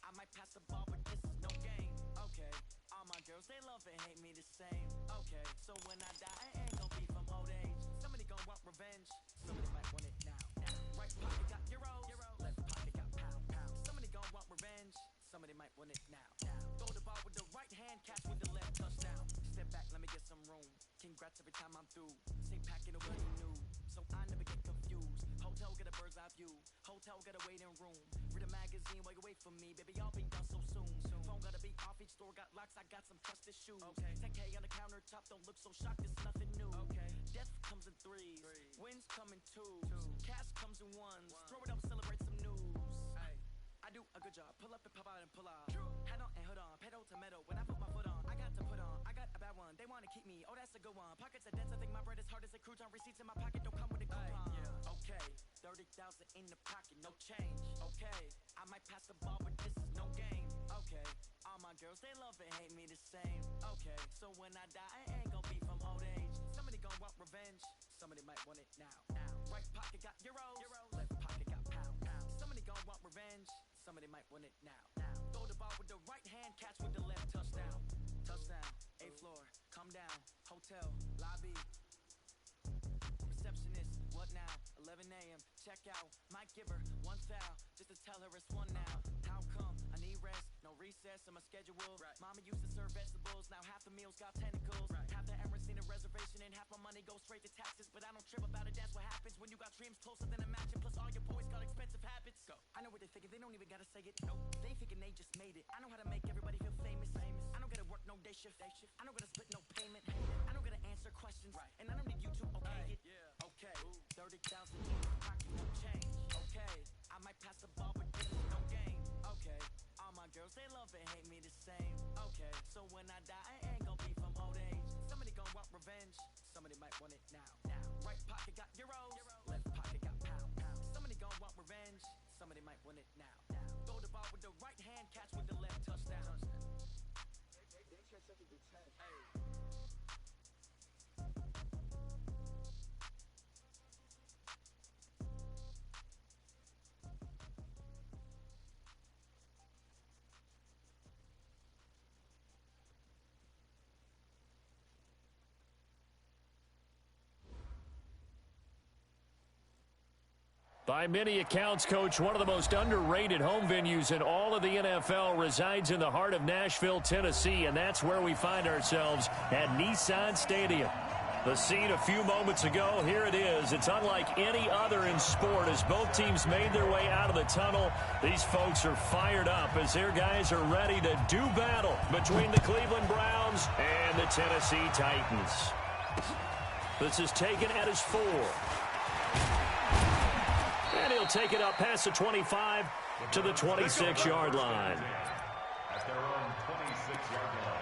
I might pass the ball, but this is no game. Okay, all my girls, they love and hate me the same. Okay, so when I die, it ain't gon' be from old age. Somebody gon' want revenge, somebody might want it now. Right pocket got euros, left pocket got pound. Somebody gon' want revenge, somebody might want it now. Throw the ball with the right hand, catch with the left, touchdown. Step back, let me get some room. Congrats every time I'm through. Stay packing the way you knew, so I never get confused. Hotel get a bird's eye view, hotel got a waiting room. Read a magazine while you wait for me, baby, I'll be done so soon. Phone gotta be off, each store got locks, I got some trusted shoes. Okay, 10K on the countertop, don't look so shocked, it's nothing new. Okay, death comes in threes, wins come in twos, cash comes in ones. Throw it up, celebrate some news. I do a good job, pull up and pop out and pull out. Head on and hood on, pedal to metal. When I put my foot on, I got to put on. I got a bad one, they wanna keep me, oh that's a good one. Pockets are dense, I think my bread is hard as a crouton. Receipts in my pocket, don't come with a coupon. Okay, 30,000 in the pocket, no change. Okay, I might pass the ball, but this is no game. Okay, all my girls, they love and hate me the same. Okay, so when I die, it ain't gon' be from old age. Somebody gon' want revenge, somebody might want it now. Right pocket got euros, left pocket got pound. Somebody gon' want revenge, somebody might want it now. Throw the ball with the right hand, catch with the left, touchdown. Touchdown, 8th floor, come down, hotel, lobby. Receptionist, what now? 11 a.m., check out. Might give her one foul, just to tell her it's one now. How come? I need rest, no recess in my schedule. Mama used to serve vegetables, now half the meals got tentacles. Half the errands need a reservation and half my money goes straight to taxes. But I don't trip about it, that's what happens when you got dreams closer than a matching. Plus all your boys got expensive habits. Go. I know what they're thinking, they don't even gotta say it. Nope. They thinking they just made it. I know how to make everybody feel famous. I don't gotta work no day shift. I don't gotta split no payment. I don't gotta answer questions. And I don't need you to okay it. Okay, 30,000 in the pocket, no change. Okay, I might pass the ball, but this is no game. Okay, all my girls, they love and hate me the same. Okay, so when I die, it ain't gon' be from old age. Somebody gon' want revenge, somebody might want it now. Right pocket got euros, left pocket got pound. Somebody gon' want revenge, somebody might want it now. Throw the ball with the right hand, catch with the left, touchdown. They catch up with the 10. By many accounts, Coach, one of the most underrated home venues in all of the NFL resides in the heart of Nashville, Tennessee, and that's where we find ourselves at Nissan Stadium. The scene a few moments ago, here it is. It's unlike any other in sport as both teams made their way out of the tunnel. These folks are fired up as their guys are ready to do battle between the Cleveland Browns and the Tennessee Titans. This is taken at his 4. And he'll take it up past the 25 to the 26-yard line. At their own 26-yard line.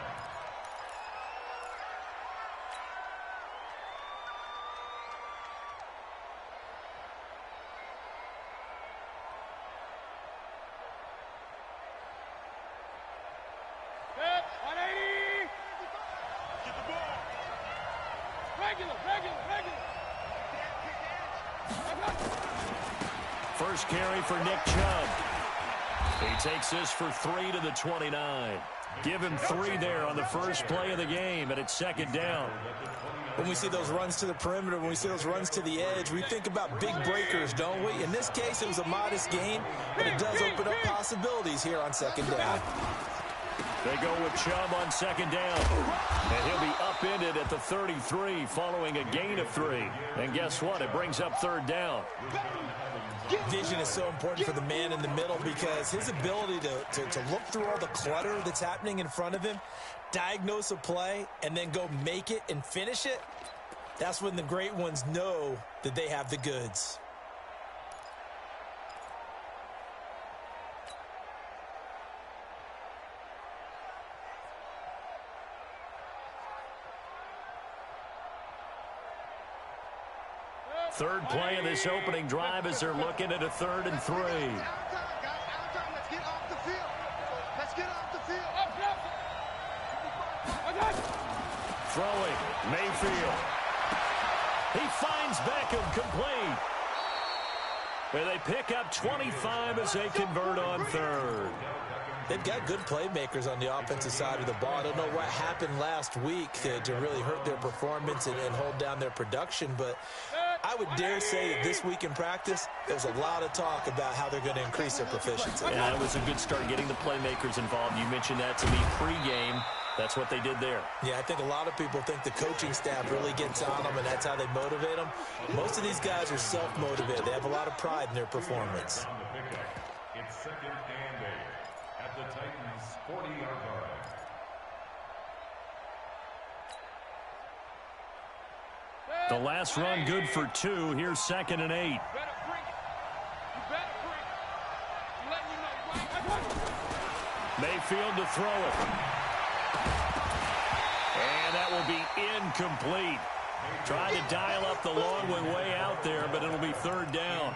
Set, 180. Get the ball. Regular. First carry for Nick Chubb. He takes this for 3 to the 29. Give him 3 there on the first play of the game, and it's second down. When we see those runs to the perimeter, when we see those runs to the edge, we think about big breakers, don't we? In this case, it was a modest gain, but it does open up possibilities here on second down. They go with Chubb on second down. And he'll be upended at the 33 following a gain of 3. And guess what? It brings up third down. Vision is so important for the man in the middle because his ability to look through all the clutter that's happening in front of him, diagnose a play, and then go make it and finish it, that's when the great ones know that they have the goods. Third play of this opening drive as they're looking at a 3rd and 3. Let's get off the field. Let's get off the field. Throwing, Mayfield. He finds Beckham complete. Where they pick up 25 as they convert on third. They've got good playmakers on the offensive side of the ball. I don't know what happened last week to really hurt their performance and hold down their production, but I would dare say that this week in practice, there's a lot of talk about how they're going to increase their proficiency. Yeah, it was a good start getting the playmakers involved. You mentioned that to me pregame. That's what they did there. Yeah, I think a lot of people think the coaching staff really gets on them, and that's how they motivate them. Most of these guys are self-motivated. They have a lot of pride in their performance. It's 2nd and 8 at the Titans' 40-yard line. The last run good for 2. Here's 2nd and 8. Mayfield to throw it. And that will be incomplete. Trying to dial up the long way out there, but it'll be 3rd down.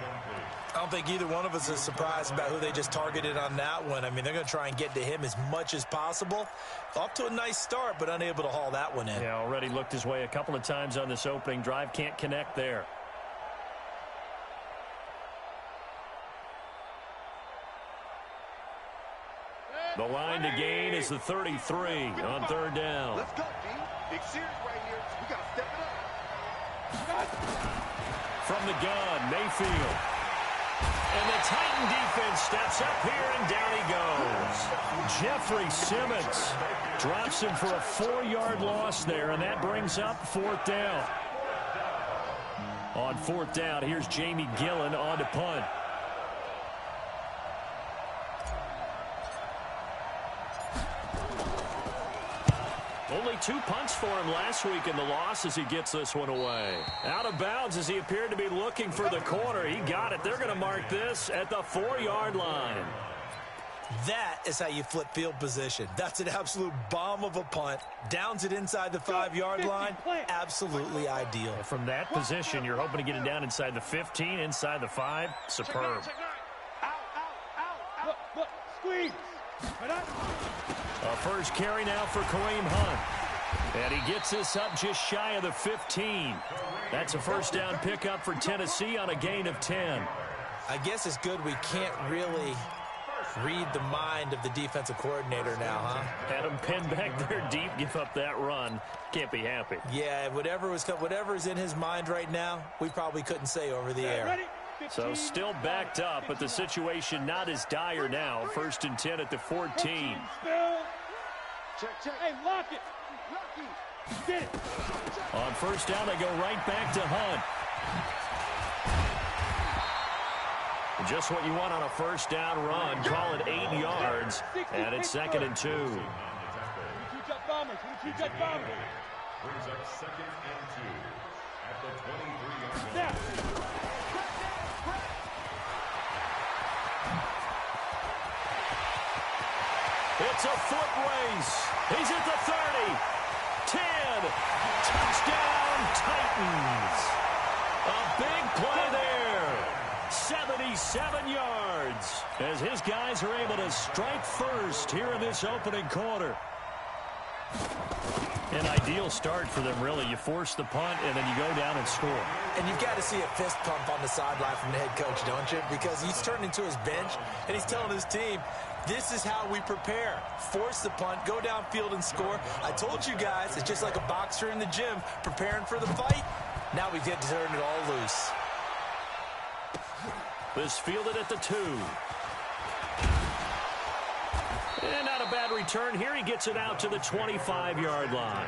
I don't think either one of us is surprised about who they just targeted on that one. I mean, they're going to try and get to him as much as possible. Off to a nice start, but unable to haul that one in. Yeah, already looked his way a couple of times on this opening drive. Can't connect there. The line to gain is the 33 on 3rd down. Let's go, D. Big series right here. We got to step it up. From the gun, Mayfield. And the Titan defense steps up here, and down he goes. Jeffrey Simmons drops him for a 4-yard loss there, and that brings up 4th down. On 4th down, here's Jamie Gillen on to punt. Only 2 punts for him last week in the loss as he gets this one away. Out of bounds as he appeared to be looking for the corner. He got it. They're going to mark this at the 4-yard line. That is how you flip field position. That's an absolute bomb of a punt. Downs it inside the 5-yard line. Absolutely ideal. From that position, you're hoping to get it down inside the 15, inside the 5. Superb. Look, squeeze. A first carry now for Kareem Hunt. And he gets this up just shy of the 15. That's a first down pickup for Tennessee on a gain of 10. I guess it's good we can't really read the mind of the defensive coordinator now, huh? Had him pinned back there deep, give up that run. Can't be happy. Yeah, whatever's in his mind right now, we probably couldn't say over the air. So still backed up, but the situation not as dire now. 1st and 10 at the 14. Check. Hey, lock it. Get it. On 1st down, they go right back to Hunt. Just what you want on a 1st down run. Call it 8 yards, and it's 2nd and 2. Brings up 2nd and 2 at the 23-yard line. It's a foot race. He's at the 30. 10. Touchdown, Titans. A big play there. 77 yards as his guys are able to strike first here in this opening quarter. An ideal start for them, really. You force the punt, and then you go down and score. And you've got to see a fist pump on the sideline from the head coach, don't you? Because he's turned into his bench, and he's telling his team, this is how we prepare. Force the punt, go downfield and score. I told you guys, it's just like a boxer in the gym preparing for the fight. Now we get to turn it all loose. This fielded at the 2. And not a bad return here. He gets it out to the 25-yard line.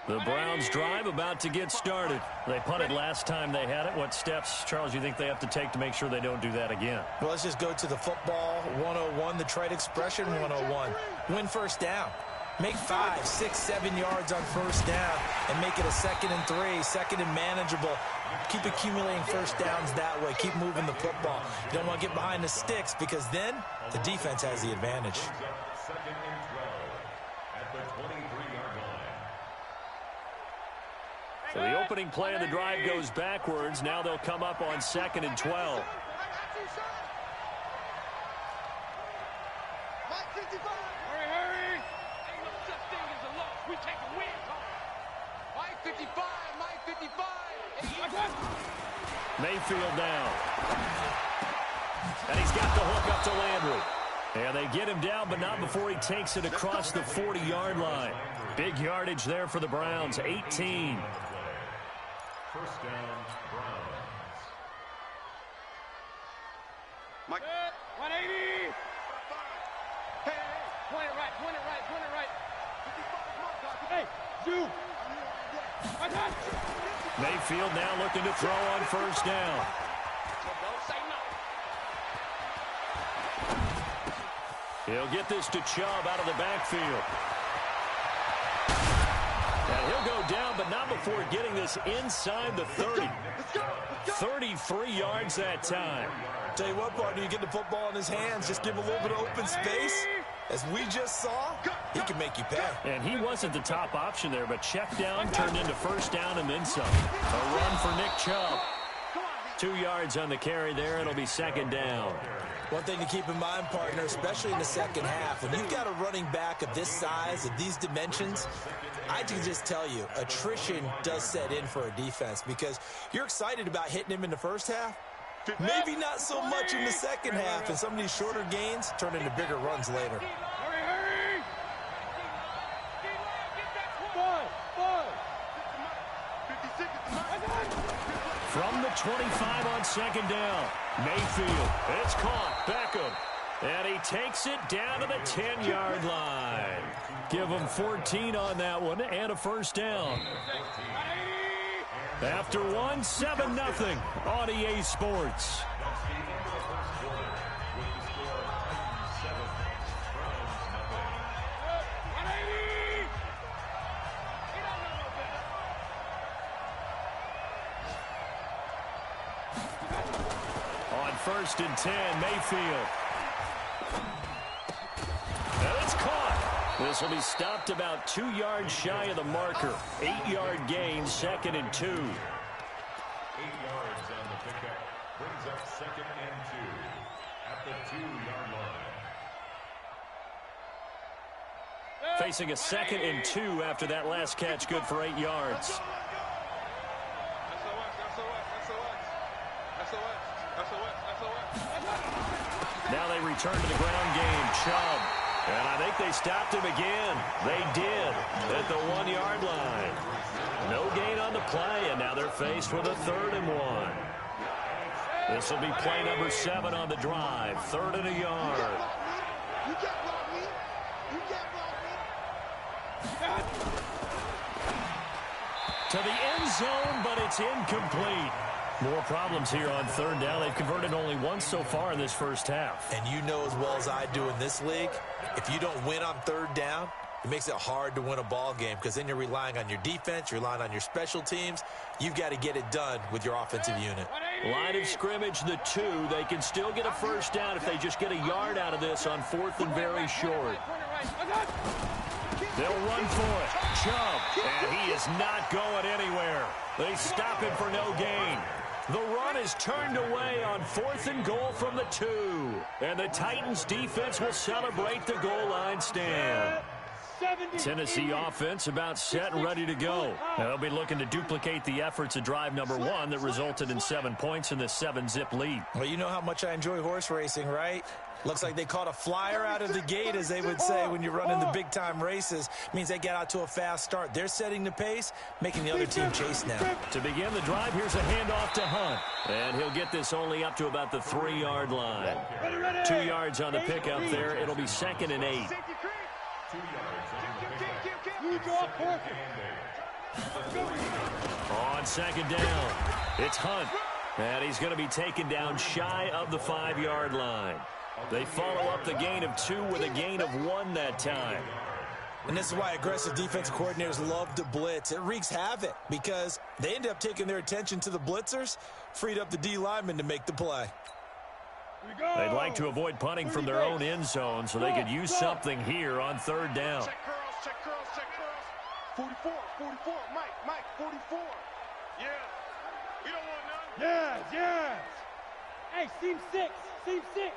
The Browns drive about to get started. They punted last time they had it. What steps, Charles, you think they have to take to make sure they don't do that again? Well, let's just go to the football 101, the trade expression 101. Win 1st down. Make 5, 6, 7 yards on 1st down and make it a 2nd and 3, 2nd and manageable. Keep accumulating 1st downs that way. Keep moving the football. You don't want to get behind the sticks because then the defense has the advantage. 2nd and 12 at the 23-yard line. So the opening play of the drive goes backwards. Now they'll come up on 2nd and 12. Mike 55. Hurry, hurry. Ain't no such thing as a loss. We take a win. Mike 55, Mike 55. Mayfield down. And he's got the hook up to Landry. And they get him down, but not before he takes it across the 40-yard line. Big yardage there for the Browns, 18. First down, Browns. Mike. 180. Hey, Point it right, point it right, point it right. 55, Hey, you. Mayfield now looking to throw on first down. Don't say no. He'll get this to Chubb out of the backfield. And he'll go down, but not before getting this inside the 30. 33 yards that time. Tell you what, partner, you get the football in his hands, just give him a little bit of open space. As we just saw, he can make you pay. And he wasn't the top option there, but check down turned into first down and then some. A run for Nick Chubb. 2 yards on the carry there. It'll be second down. One thing to keep in mind, partner, especially in the second half, when you've got a running back of this size, of these dimensions, I can just tell you, attrition does set in for a defense because you're excited about hitting him in the first half. Maybe not so much in the second half, and some of these shorter gains turn into bigger runs later. Hurry, hurry. From the 25 on second down, Mayfield, it's caught, Beckham, and he takes it down to the 10-yard line. Give him 14 on that one and a first down. After 1, 7-0 on EA Sports. On first and 10, Mayfield. And it's caught. This will be stopped about 2 yards shy of the marker. 8-yard gain, second and 2. 8 yards on the pickup. Brings up second and 2 at the 2-yard line. Facing a second and 2 after that last catch, good for 8 yards. Now they return to the ground game. Chubb. And I think they stopped him again. They did at the 1-yard line. No gain on the play, and now they're faced with a 3rd and 1. This will be play number 7 on the drive. 3rd and a yard. You can't block me. You can't block me. To the end zone, but it's incomplete. More problems here on 3rd down. They've converted only once so far in this first half. And you know as well as I do in this league, if you don't win on 3rd down, it makes it hard to win a ball game because then you're relying on your defense, you're relying on your special teams. You've got to get it done with your offensive unit. Line of scrimmage, the 2. They can still get a first down if they just get a yard out of this on 4th and very short. They'll run for it. Chubb, and he is not going anywhere. They stop him for no gain. The run is turned away on 4th and goal from the 2. And the Titans defense will celebrate the goal line stand. Tennessee offense about set and ready to go. Now they'll be looking to duplicate the efforts of drive number 1 that resulted in 7 points in this 7-zip lead. Well, you know how much I enjoy horse racing, right? Looks like they caught a flyer out of the gate, as they would say when you're running the big-time races. Means they get out to a fast start. They're setting the pace, making the other team chase now. To begin the drive, here's a handoff to Hunt. And he'll get this only up to about the 3-yard line. 2 yards on the pickup there. It'll be 2nd and 8. 2 yards on the pickup. On second down, it's Hunt. And he's going to be taken down shy of the 5-yard line. They follow up the gain of 2 with a gain of 1 that time. And this is why aggressive defensive coordinators love to blitz. It wreaks havoc because they end up taking their attention to the blitzers, freed up the D linemen to make the play. They'd like to avoid punting from their own end zone so they could use something here on 3rd down. Check curls, check curls, check curls. 44, 44, Mike, 44. Yeah, we don't want none. Yes, yes. Hey, seam 6, seam 6.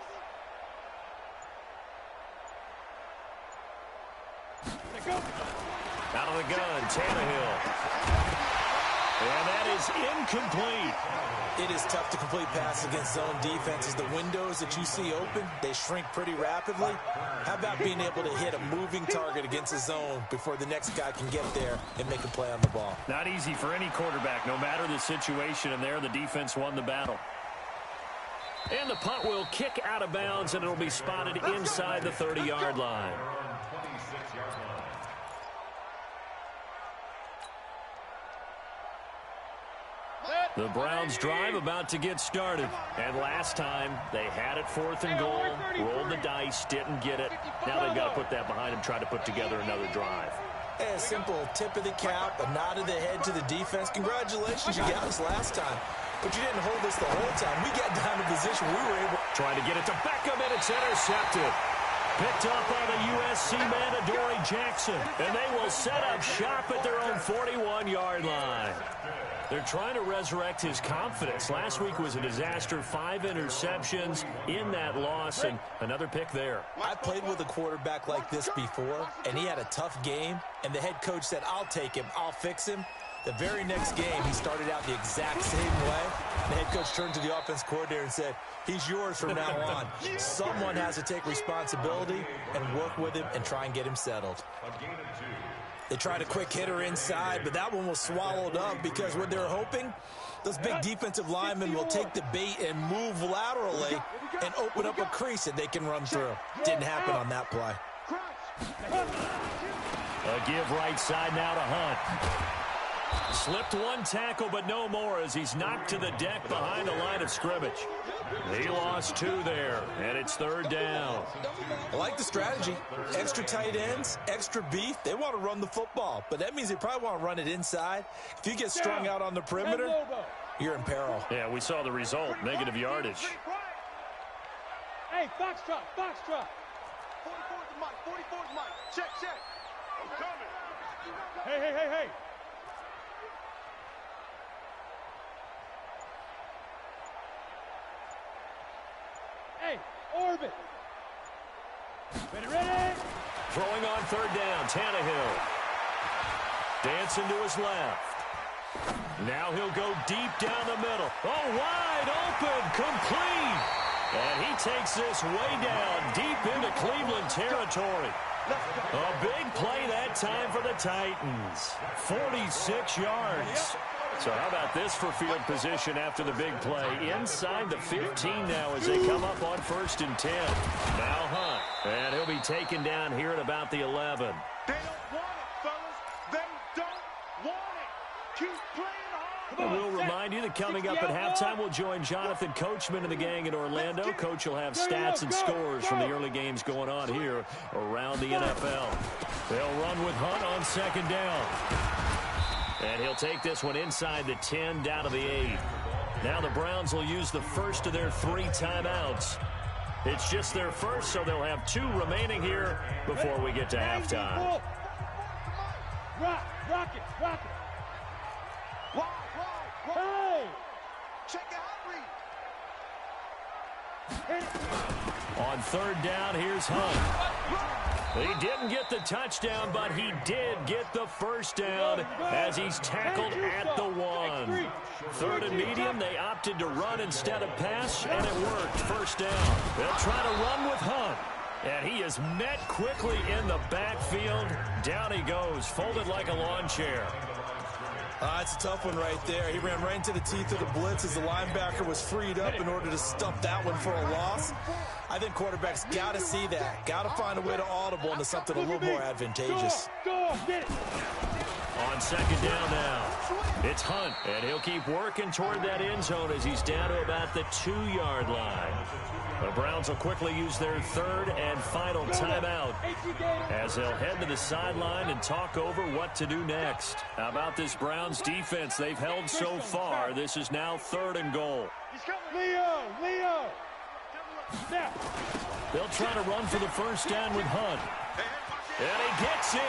Out of the gun, Tannehill. And that is incomplete. It is tough to complete passes against zone defenses. The windows that you see open, they shrink pretty rapidly. How about being able to hit a moving target against a zone before the next guy can get there and make a play on the ball? Not easy for any quarterback, no matter the situation. And there, the defense won the battle. And the punt will kick out of bounds, and it'll be spotted inside the 30-yard line. The Browns drive about to get started. And last time, they had it 4th and goal, rolled the dice, didn't get it. Now they've got to put that behind them, try to put together another drive. A simple tip of the cap, a nod of the head to the defense. Congratulations, you got us last time. But you didn't hold us the whole time. We got down to position. We were able... Trying to get it to Beckham, and it's intercepted. Picked up by the USC man, Adoree Jackson. And they will set up shop at their own 41-yard line. They're trying to resurrect his confidence. Last week was a disaster. 5 interceptions in that loss, and another pick there. I played with a quarterback like this before, and he had a tough game, and the head coach said, I'll take him, I'll fix him. The very next game, he started out the exact same way. The head coach turned to the offense coordinator and said, he's yours from now on. Someone has to take responsibility and work with him and try and get him settled. They tried a quick hitter inside, but that one was swallowed up because what they're hoping, those big defensive linemen will take the bait and move laterally and open up a crease that they can run through. Didn't happen on that play. A give right side now to Hunt. Slipped one tackle, but no more as he's knocked to the deck behind the line of scrimmage. He lost 2 there, and it's 3rd down. I like the strategy. Extra tight ends, extra beef. They want to run the football, but that means they probably want to run it inside. If you get strung out on the perimeter, you're in peril. Yeah, we saw the result, negative yardage. Hey, foxtrot, foxtrot. 44's Mike, 44's Mike. Check, check. I'm coming. Hey, hey, hey, hey. Hey, orbit. Ready. Throwing on 3rd down, Tannehill. Dancing to his left. Now he'll go deep down the middle. Oh, wide open, complete. And he takes this way down, deep into Cleveland territory. A big play that time for the Titans. 46 yards. So how about this for field position after the big play? Inside the 15 now as they come up on 1st and 10. Now Hunt. And he'll be taken down here at about the 11. They don't want it, fellas. They don't want it. Keep playing hard. And we'll remind you that coming up at halftime, we'll join Jonathan Coachman and the gang in Orlando. Coach will have stats and scores from the early games going on here around the NFL. They'll run with Hunt on 2nd down. And he'll take this one inside the 10, down to the 8. Now the Browns will use the first of their 3 timeouts. It's just their first, so they'll have 2 remaining here before we get to halftime. Rock it. Wide. Hey! Check out read. On 3rd down, here's Hunt. He didn't get the touchdown, but he did get the first down as he's tackled at the 1. 3rd and medium, they opted to run instead of pass, and it worked. 1st down. They'll try to run with Hunt. And he is met quickly in the backfield. Down he goes, folded like a lawn chair. It's a tough one right there. He ran right into the teeth of the blitz as the linebacker was freed up in order to stuff that one for a loss. I think quarterbacks got to see that. Got to find a way to audible into something a little more advantageous. Go, get it. On 2nd down now, it's Hunt, and he'll keep working toward that end zone as he's down to about the 2-yard line. The Browns will quickly use their 3rd and final timeout as they'll head to the sideline and talk over what to do next. How about this Browns defense they've held so far? This is now 3rd and goal. Leo. Now. They'll try to run for the 1st down with Hunt. And he gets in.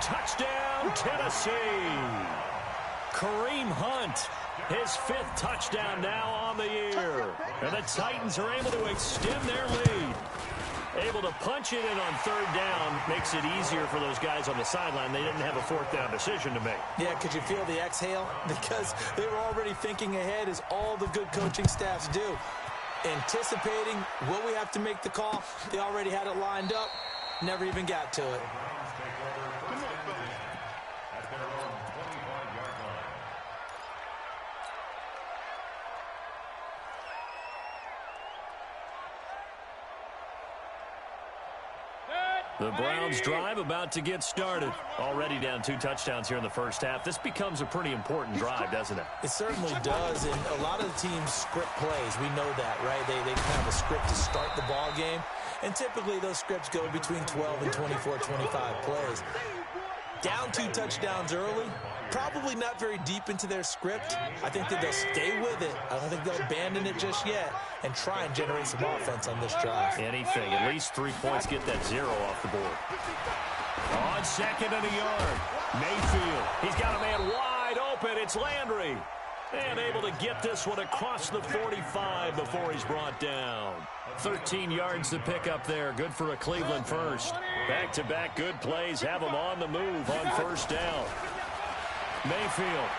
Touchdown, Tennessee. Kareem Hunt, his 5th touchdown now on the year. And the Titans are able to extend their lead. Able to punch it in on third down makes it easier for those guys on the sideline. They didn't have a fourth down decision to make. Yeah, could you feel the exhale? Because they were already thinking ahead, as all the good coaching staffs do. Anticipating, will we have to make the call? They already had it lined up, never even got to it. The Browns drive about to get started. Already down 2 touchdowns here in the first half. This becomes a pretty important drive, doesn't it? It certainly does, and a lot of the teams script plays. We know that, right? They have a script to start the ball game, and typically those scripts go between 12 and 24, 25 plays. Down 2 touchdowns early, probably not very deep into their script. I think that they'll stay with it. I don't think they'll abandon it just yet and try and generate some offense on this drive. Anything. At least 3 points, get that 0 off the board. On 2nd and a yard. Mayfield. He's got a man wide open. It's Landry. And able to get this one across the 45 before he's brought down. 13 yards to pick up there. Good for a Cleveland first. Back-to-back good plays have him on the move on first down. Mayfield.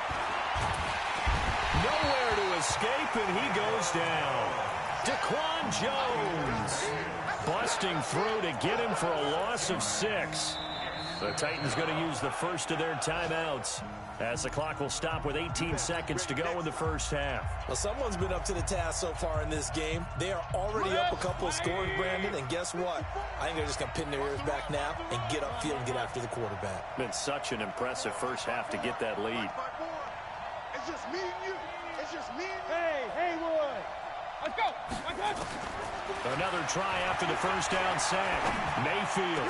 Nowhere to escape, and he goes down. Daquan Jones busting through to get him for a loss of 6. The Titans going to use the first of their timeouts, as the clock will stop with 18 seconds to go in the first half. Well, someone's been up to the task so far in this game. They are already up a couple of scores, Brandon, and guess what? I think they're just going to pin their ears back now and get upfield and get after the quarterback. Been such an impressive first half to get that lead. It's just me and you. It's just me and you. Hey, Haywood. Let's go. Let's go. Another try after the first down sack. Mayfield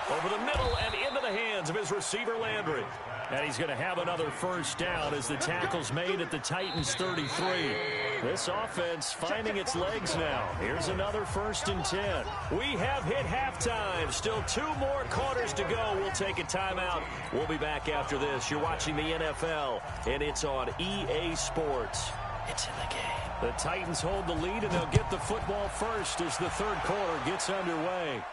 over the middle and into the hands of his receiver Landry. And he's going to have another first down as the tackle's made at the Titans 33. This offense finding its legs now. Here's another 1st and 10. We have hit halftime. Still 2 more quarters to go. We'll take a timeout. We'll be back after this. You're watching the NFL, and it's on EA Sports. It's in the game. The Titans hold the lead, and they'll get the football first as the third quarter gets underway.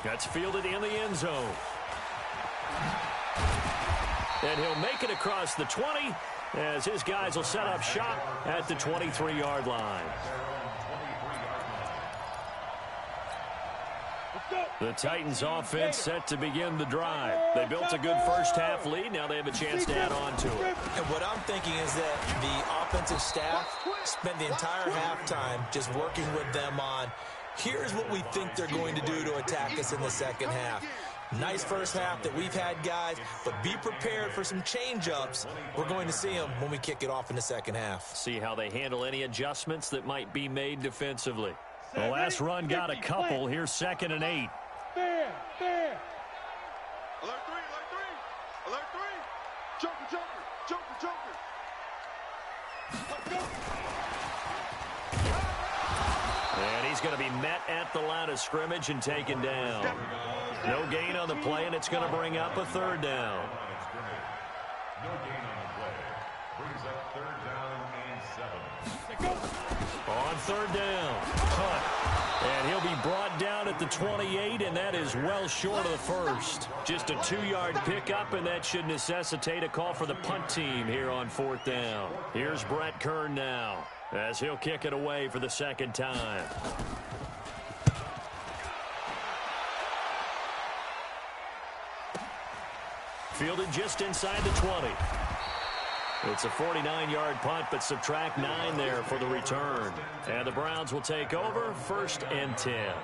That's fielded in the end zone. And he'll make it across the 20 as his guys will set up shop at the 23-yard line. The Titans offense set to begin the drive. They built a good first half lead. Now they have a chance to add on to it. And what I'm thinking is that the offensive staff spent the entire halftime just working with them on, here's what we think they're going to do to attack us in the second half. Nice first half that we've had, guys, but be prepared for some change-ups. We're going to see them when we kick it off in the second half. See how they handle any adjustments that might be made defensively. The last run got a couple. Here's 2nd and 8. There. Alert 3, alert 3. Alert 3. Joker. Let's go. And he's going to be met at the line of scrimmage and taken down. No gain on the play, and it's going to bring up a 3rd down. No gain on the play. Brings up 3rd down and 7. On 3rd down, punt. And he'll be brought down at the 28, and that is well short of the first. Just a 2-yard pickup, and that should necessitate a call for the punt team here on 4th down. Here's Brett Kern now, as he'll kick it away for the 2nd time. Fielded just inside the 20. It's a 49-yard punt, but subtract 9 there for the return. And the Browns will take over 1st and 10.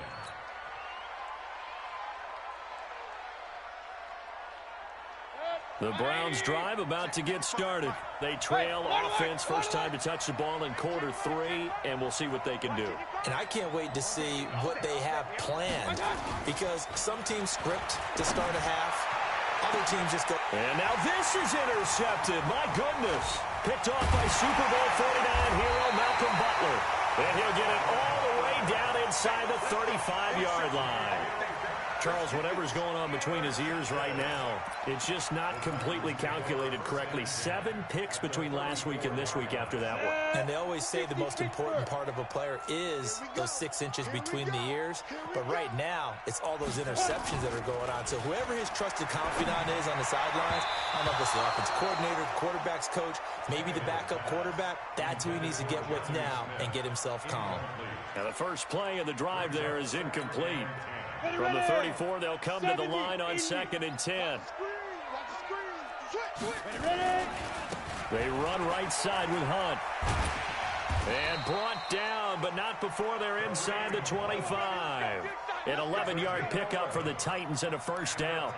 The Browns drive about to get started. They trail offense, first time to touch the ball in quarter 3, and we'll see what they can do. And I can't wait to see what they have planned, because some teams script to start a half. Other teams just go. And now this is intercepted. My goodness. Picked off by Super Bowl 49 hero Malcolm Butler. And he'll get it all the way down inside the 35-yard line. Charles, whatever's going on between his ears right now, it's just not completely calculated correctly. 7 picks between last week and this week after that one. And they always say the most important part of a player is those 6 inches between the ears. But right now, it's all those interceptions that are going on. So whoever his trusted confidant is on the sidelines, I don't know if it's the offensive coordinator, the quarterback's coach, maybe the backup quarterback, that's who he needs to get with now and get himself calm. Now the first play of the drive there is incomplete. From the 34, they'll come to the line on 2nd and 10. They run right side with Hunt. And brought down, but not before they're inside the 25. An 11-yard pickup for the Titans and a first down.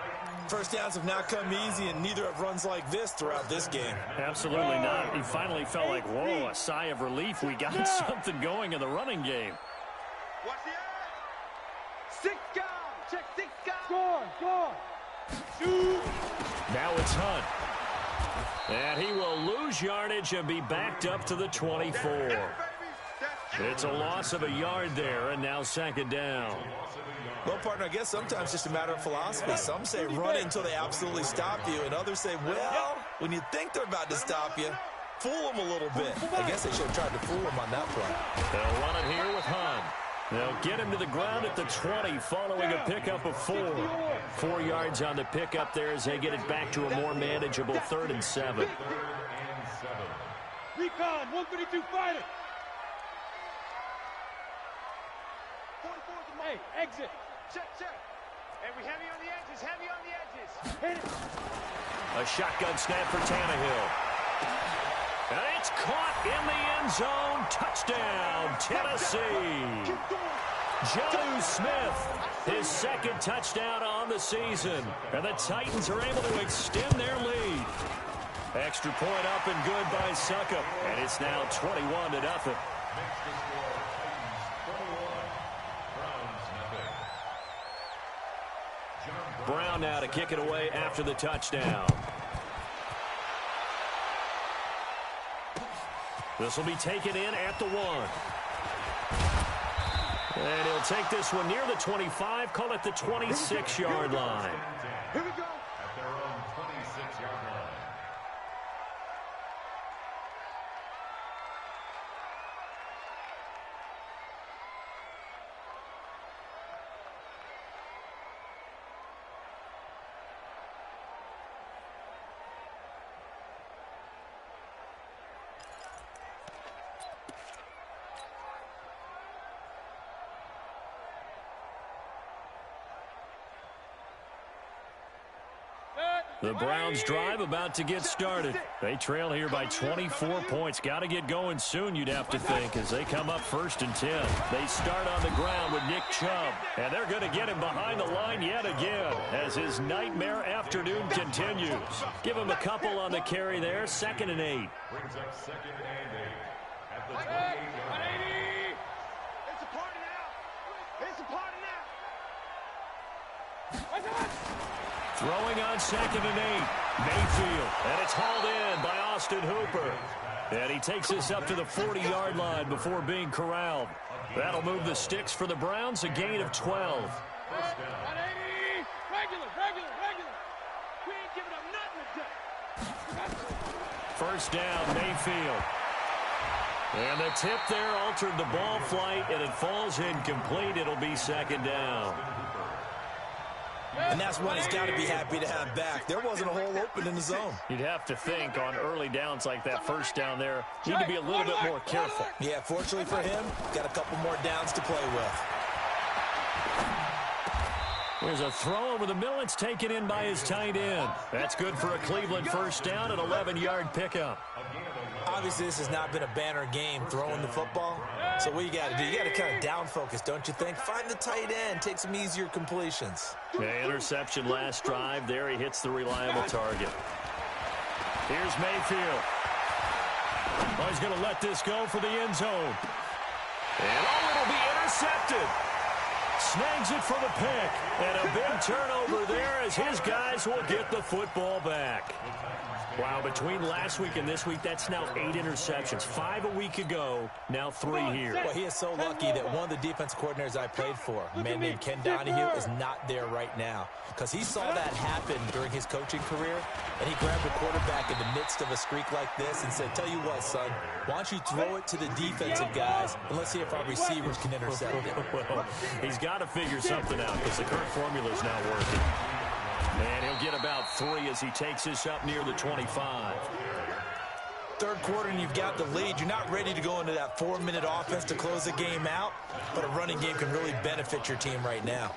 First downs have not come easy, and neither have runs like this throughout this game. Absolutely not. He finally felt like, whoa, a sigh of relief. We got something going in the running game. Watch the eye. 6 guys. Check 6 guys. Score. Shoot. Now it's Hunt. And he will lose yardage and be backed up to the 24. It's a loss of a yard there, and now 2nd down. Well, partner, I guess sometimes it's just a matter of philosophy. Some say run it until they absolutely stop you, and others say, well, when you think they're about to stop you, fool them a little bit. I guess they should have tried to fool them on that play. They'll run it here with Hunt. They'll get him to the ground at the 20 following a pickup of 4. 4 yards on the pickup there as they get it back to a more manageable 3rd and 7. Recon, 132 fighter. 44 to Mike. Exit. Check. And we heavy on the edges. Hit it. A shotgun snap for Tannehill. And it's caught in the end zone. Touchdown, Tennessee. Jonnu Smith, his 2nd touchdown on the season. And the Titans are able to extend their lead. Extra point up and good by Succop. And it's now 21-0. Brown now to kick it away after the touchdown. This will be taken in at the 1. And he'll take this one near the 25, call it the 26-yard line. Here we go. At their own 26-yard line. The Browns drive about to get started. They trail here by 24 points. Got to get going soon, you'd have to think, as they come up 1st and 10. They start on the ground with Nick Chubb, and they're going to get him behind the line yet again as his nightmare afternoon continues. Give him a couple on the carry there, 2nd and 8. Brings up 2nd and 8 at the 28-yard line. It's a party now. Throwing on 2nd and 8. Mayfield, and it's hauled in by Austin Hooper. And he takes this up to the 40-yard line before being corralled. That'll move the sticks for the Browns, a gain of 12. First down. Regular. We ain't giving up nothing today. First down, Mayfield. And the tip there altered the ball flight, and it falls incomplete. It'll be 2nd down. And that's one he's got to be happy to have back. There wasn't a hole open in the zone. You'd have to think on early downs like that first down there, need to be a little bit more careful. Yeah, fortunately for him, got a couple more downs to play with. There's a throw over the middle. It's taken in by his tight end. That's good for a Cleveland first down, an 11-yard pickup. Obviously, this has not been a banner game throwing the football. So what you got to do, you got to kind of down focus, don't you think? Find the tight end, take some easier completions. Yeah, interception last drive. There he hits the reliable target. Here's Mayfield. Oh, he's going to let this go for the end zone. And it'll be intercepted. snags it for the pick. And a big turnover there as his guys will get the football back. Wow, between last week and this week, that's now 8 interceptions. 5 a week ago, now 3 here. Well, he is so lucky that one of the defense coordinators I played for, a man named Ken Donahue, is not there right now. Because he saw that happen during his coaching career, and he grabbed a quarterback in the midst of a streak like this and said, tell you what, son, why don't you throw it to the defensive guys, and let's see if our receivers can intercept it. Well, he's got to figure something out because the current formula is not working. And he'll get about 3 as he takes this up near the 25. Third quarter and you've got the lead. You're not ready to go into that 4-minute offense to close the game out, but a running game can really benefit your team right now.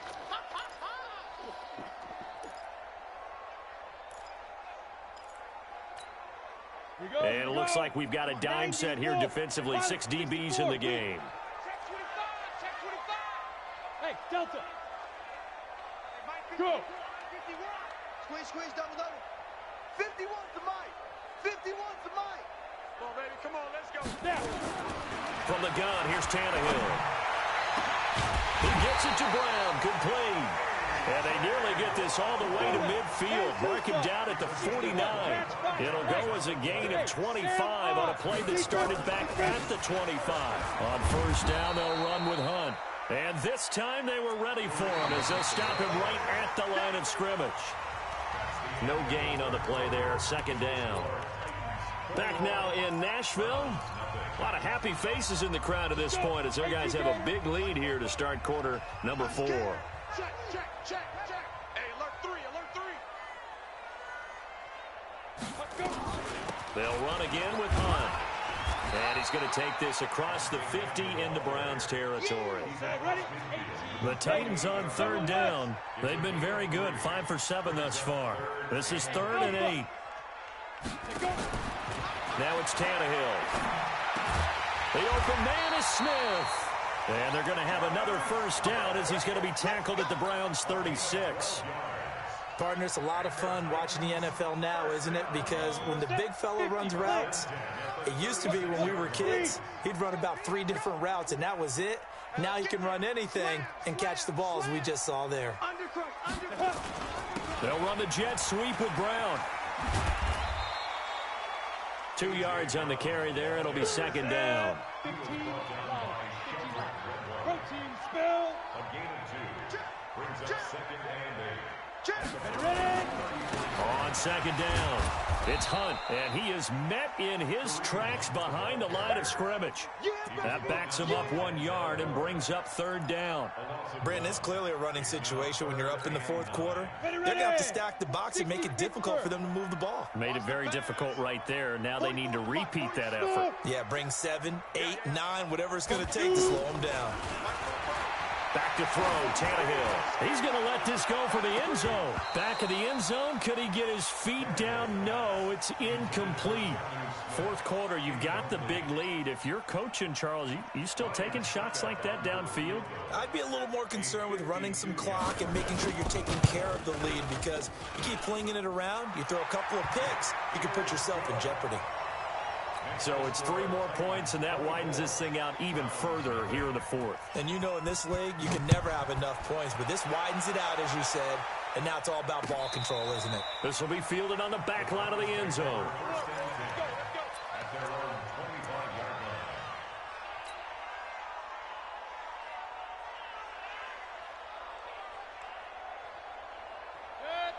And it looks like we've got a dime set here defensively. 6 DBs in the game. Check 25, check 25. Hey, Delta. Go. Squeeze, double. 51 to Mike. 51 to Mike. Come on, baby. Come on, let's go. From the gun, here's Tannehill. He gets it to Brown. Good play. And they nearly get this all the way to midfield. Mark him down at the 49. It'll go as a gain of 25 on a play that started back at the 25. On first down, they'll run with Hunt. And this time they were ready for him as they'll stop him right at the line of scrimmage. No gain on the play there. Second down. Back now in Nashville. A lot of happy faces in the crowd at this point as their guys have a big lead here to start quarter number 4. Check. Hey, alert 3. They'll run again with Hunt. And he's going to take this across the 50 into Browns territory. The Titans on third down. They've been very good, 5 for 7 thus far. This is 3rd and 8. Now it's Tannehill. The open man is Smith. And they're going to have another first down as he's going to be tackled at the Browns 36. Partner, it's a lot of fun watching the NFL now, isn't it? Because when the big fella runs routes, it used to be when we were kids, he'd run about 3 different routes, and that was it. Now he can run anything and catch the ball, as we just saw there. They'll run the jet sweep with Brown. 2 yards on the carry there. It'll be second down. 15. Protein spill. A gain of 2. Brings up second and 8. Ready? On second down, it's Hunt, and he is met in his tracks behind the line of scrimmage. That backs him up 1 yard and brings up third down. Brandon, it's clearly a running situation when you're up in the fourth quarter. They're going to have to stack the box and make it difficult for them to move the ball. Made it very difficult right there. Now they need to repeat that effort. Yeah, bring 7, 8, 9, whatever it's going to take to slow them down. Back to throw, Tannehill. He's going to let this go for the end zone. Back of the end zone, could he get his feet down? No, it's incomplete. Fourth quarter, you've got the big lead. If you're coaching, Charles, you still taking shots like that downfield? I'd be a little more concerned with running some clock and making sure you're taking care of the lead, because you keep flinging it around, you throw a couple of picks, you can put yourself in jeopardy. So it's 3 more points, and that widens this thing out even further here in the fourth. And you know in this league, you can never have enough points, but this widens it out, as you said, and now it's all about ball control, isn't it? This will be fielded on the back line of the end zone. At their own 25-yard line.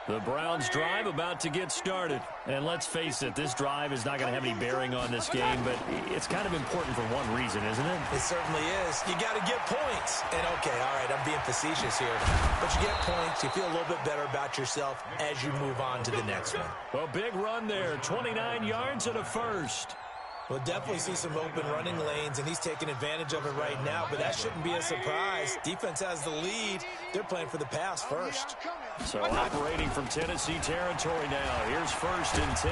The Browns drive about to get started. And let's face it, this drive is not going to have any bearing on this game, but it's kind of important for one reason, isn't it? It certainly is. You got to get points. And, okay, all right, I'm being facetious here. But you get points, you feel a little bit better about yourself as you move on to the next one. Well, big run there, 29 yards and a first. We'll definitely see some open running lanes, and he's taking advantage of it right now, but that shouldn't be a surprise. Defense has the lead. They're playing for the pass first. So operating from Tennessee territory now. Here's 1st and 10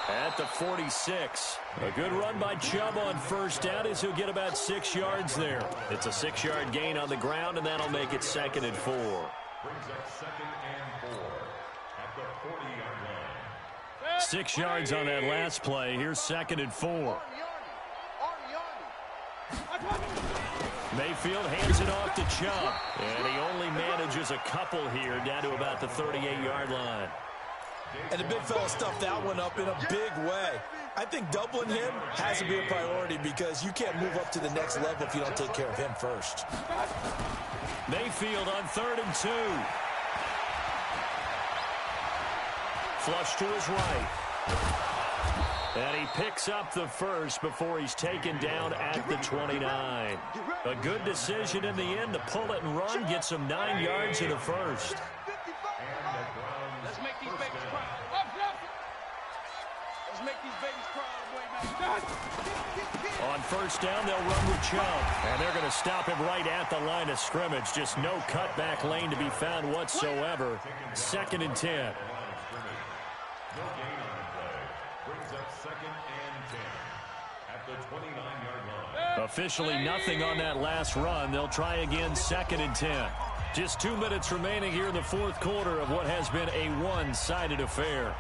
at the 46. A good run by Chubb on first down as he'll get about 6 yards there. It's a 6-yard gain on the ground, and that'll make it 2nd and 4. Brings up 2nd and 4 at the 40-yard line. 6 yards on that last play. Here's 2nd and 4. Mayfield hands it off to Chubb, and he only manages a couple here down to about the 38-yard line. And the big fella stuffed that one up in a big way. I think doubling him has to be a priority because you can't move up to the next level if you don't take care of him first. Mayfield on 3rd and 2. Flush to his right. And he picks up the first before he's taken down at the 29. A good decision in the end to pull it and run, gets him 9 yards and a first. Let's make these babies cry. Let's make these babies cry all the way back. On first down, they'll run with Chubb. And they're going to stop him right at the line of scrimmage. Just no cutback lane to be found whatsoever. 2nd and 10. No gain on the play. Brings up 2nd and 10 at the 29-yard line. Officially nothing on that last run. They'll try again 2nd and 10. Just 2 minutes remaining here in the 4th quarter of what has been a one-sided affair.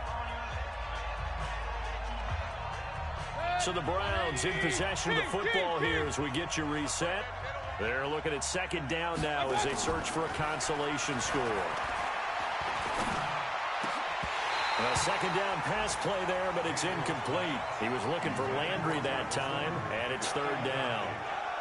So the Browns in possession of the football here as we get you reset. They're looking at 2nd down now as they search for a consolation score. A 2nd down pass play there, but it's incomplete. He was looking for Landry that time, and it's 3rd down.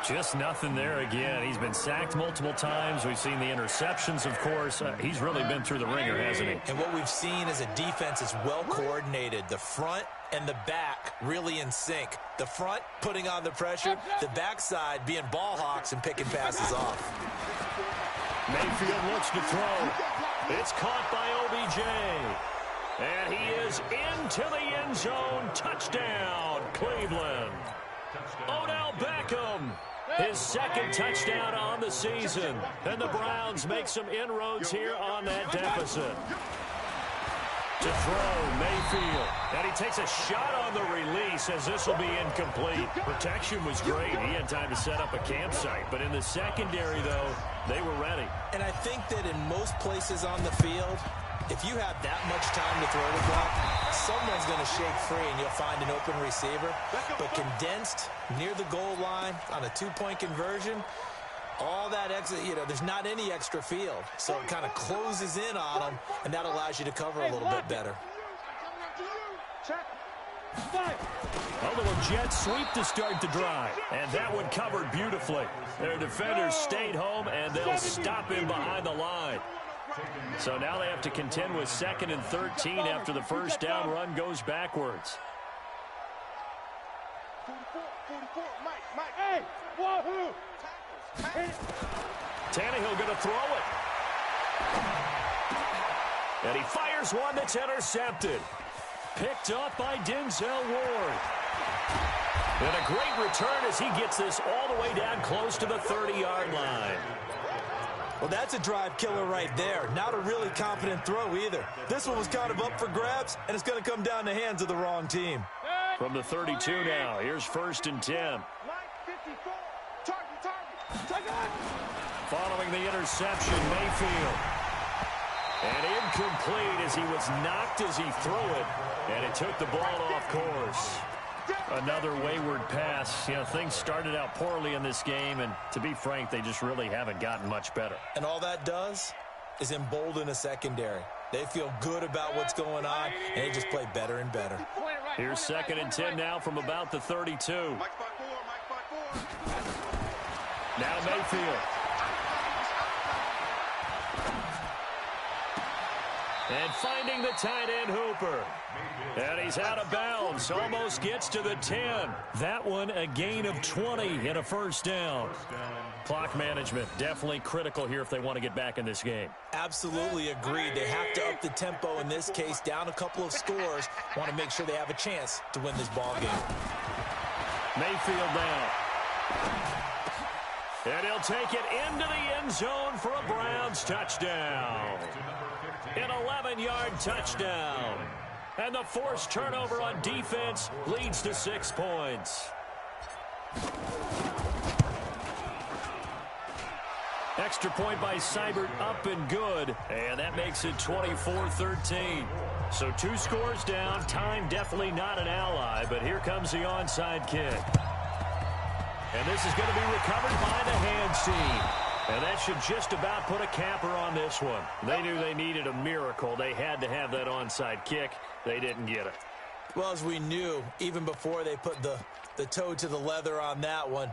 Just nothing there again. He's been sacked multiple times. We've seen the interceptions, of course. He's really been through the ringer, hasn't he? And what we've seen is a defense that's well coordinated. The front and the back really in sync. The front putting on the pressure, the backside being ball hawks and picking passes off. Mayfield looks to throw. It's caught by OBJ. And he is into the end zone. Touchdown, Cleveland. Odell Beckham, his 2nd touchdown on the season. And the Browns make some inroads here on that deficit. To throw, Mayfield. And he takes a shot on the release as this will be incomplete. Protection was great. He had time to set up a campsite. But in the secondary, though, they were ready. And I think that in most places on the field, if you have that much time to throw the ball, someone's going to shake free and you'll find an open receiver. But condensed near the goal line on a 2-point conversion, all that extra, there's not any extra field. So it kind of closes in on them, and that allows you to cover a little bit better. A little jet sweep to start the drive. And that one covered beautifully. Their defenders stayed home, and they'll stop him behind the line. So now they have to contend with 2nd and 13 after the first down run goes backwards. 44, Mike, hey, wahoo! Tannehill going to throw it. And he fires one that's intercepted. Picked up by Denzel Ward. And a great return as he gets this all the way down close to the 30-yard line. Well, that's a drive killer right there. Not a really confident throw either. This one was kind of up for grabs, and it's going to come down the hands of the wrong team. From the 32 now, here's 1st and 10. Following the interception, Mayfield. And incomplete as he was knocked as he threw it, and it took the ball off course. Another wayward pass. Things started out poorly in this game, and to be frank, they just really haven't gotten much better. And all that does is embolden a secondary. They feel good about what's going on, and they just play better and better. Here's 2nd and 10 now from about the 32. Now Mayfield. And finding the tight end Hooper. And he's out of bounds. Almost gets to the 10. That one a gain of 20 and a first down. Clock management definitely critical here if they want to get back in this game. Absolutely agreed. They have to up the tempo in this case, down a couple of scores. Want to make sure they have a chance to win this ball game. Mayfield now. And he'll take it into the end zone for a Browns touchdown. An 11-yard touchdown. And the forced turnover on defense leads to 6 points. Extra point by Seibert up and good. And that makes it 24-13. So 2 scores down. Time definitely not an ally. But here comes the onside kick. And this is going to be recovered by the hands team. And that should just about put a capper on this one. They knew they needed a miracle. They had to have that onside kick. They didn't get it. Well, as we knew, even before they put the toe to the leather on that one,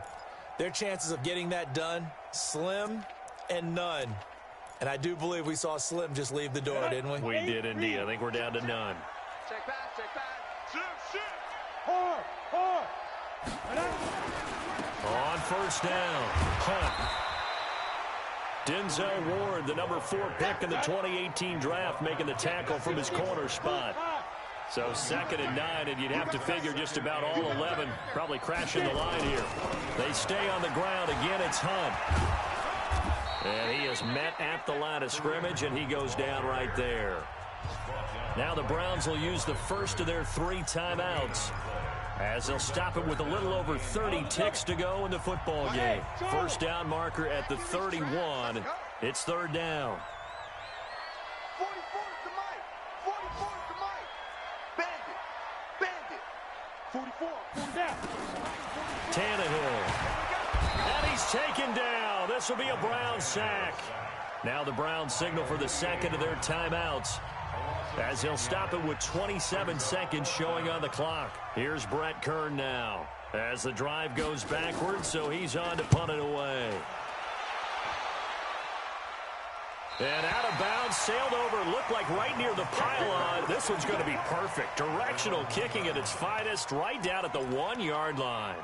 their chances of getting that done, slim and none. And I do believe we saw Slim just leave the door, didn't we? We did indeed. I think we're down to none. Check back, check back. On first down, Hunt. Denzel Ward, the number 4 pick in the 2018 draft, making the tackle from his corner spot. So 2nd and 9, and you'd have to figure just about all 11 probably crashing the line here. They stay on the ground. Again, it's Hunt. And he is met at the line of scrimmage, and he goes down right there. Now the Browns will use the first of their 3 timeouts, as they'll stop it with a little over 30 ticks to go in the football game. First down marker at the 31. It's 3rd down. 44 to Mike. 44 to Mike. Bandit. 44. Down. Tannehill. And he's taken down. This will be a Brown sack. Now the Browns signal for the 2nd of their timeouts, as he'll stop it with 27 seconds showing on the clock. Here's Brett Kern now, as the drive goes backwards, so he's on to punt it away. And out of bounds, sailed over, looked like right near the pylon. This one's going to be perfect. Directional kicking at its finest, right down at the 1-yard line.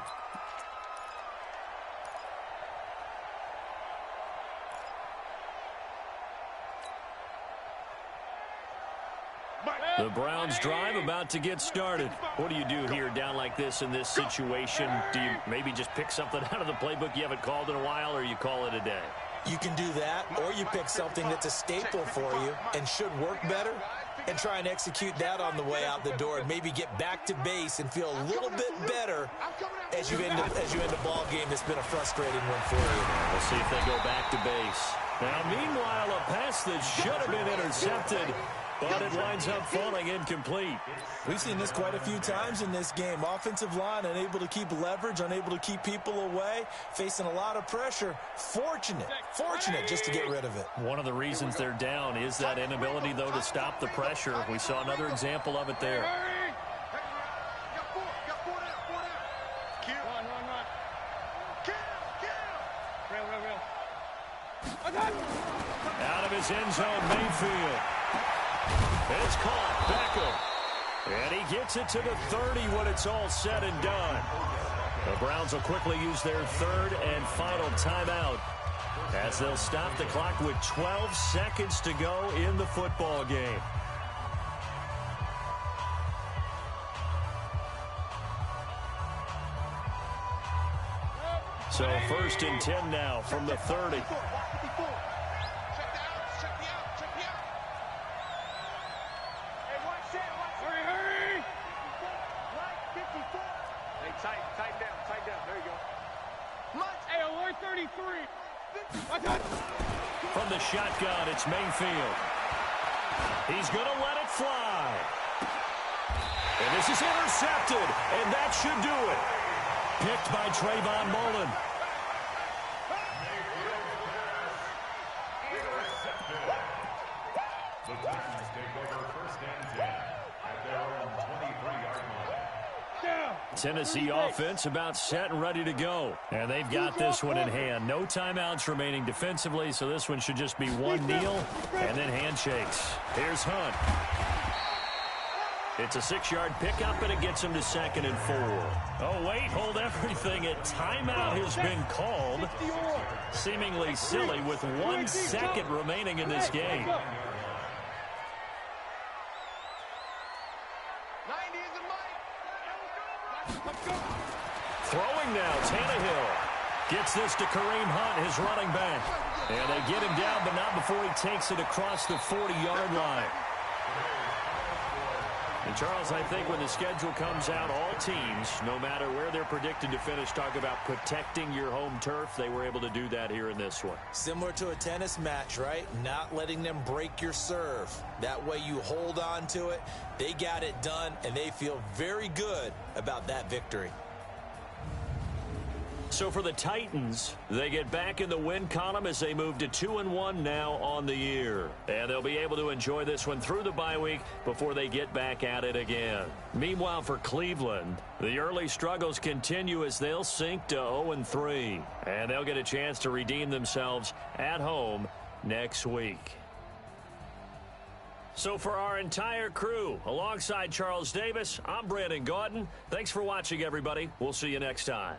The Browns drive about to get started. What do you do here down like this in this situation? Do you maybe just pick something out of the playbook you haven't called in a while, or you call it a day? You can do that, or you pick something that's a staple for you and should work better and try and execute that on the way out the door and maybe get back to base and feel a little bit better as you end a ball game that's been a frustrating one for you. We'll see if they go back to base. Now, meanwhile, a pass that should have been intercepted, but it winds up falling incomplete. We've seen this quite a few times in this game. Offensive line unable to keep leverage, unable to keep people away, facing a lot of pressure. Fortunate just to get rid of it. One of the reasons they're down is that inability, though, to stop the pressure. We saw another example of it there. Out of his end zone, Mayfield. It's caught. Beckham. And he gets it to the 30 when it's all said and done. The Browns will quickly use their 3rd and final timeout, as they'll stop the clock with 12 seconds to go in the football game. So 1st and 10 now from the 30. Tight down. There you go. Hey, alert 33. From the shotgun, it's Mayfield. He's going to let it fly. And this is intercepted, and that should do it. Picked by Trayvon Mullen. The Titans take over 1st and 10 at their own 23-yard line. Tennessee offense about set and ready to go. And they've got this one in hand. No timeouts remaining defensively, so this one should just be one kneel and then handshakes. Here's Hunt. It's a 6-yard pickup, and it gets him to 2nd and 4. Oh, wait, hold everything. A timeout has been called. Seemingly silly with 1 second remaining in this game. Throwing now, Tannehill gets this to Kareem Hunt, his running back. And they get him down, but not before he takes it across the 40-yard line. And, Charles, I think when the schedule comes out, all teams, no matter where they're predicted to finish, talk about protecting your home turf. They were able to do that here in this one. Similar to a tennis match, right? Not letting them break your serve. That way you hold on to it. They got it done, and they feel very good about that victory. So for the Titans, they get back in the win column as they move to 2-1 now on the year. And they'll be able to enjoy this one through the bye week before they get back at it again. Meanwhile, for Cleveland, the early struggles continue as they'll sink to 0-3. And they'll get a chance to redeem themselves at home next week. So for our entire crew, alongside Charles Davis, I'm Brandon Gaudin. Thanks for watching, everybody. We'll see you next time.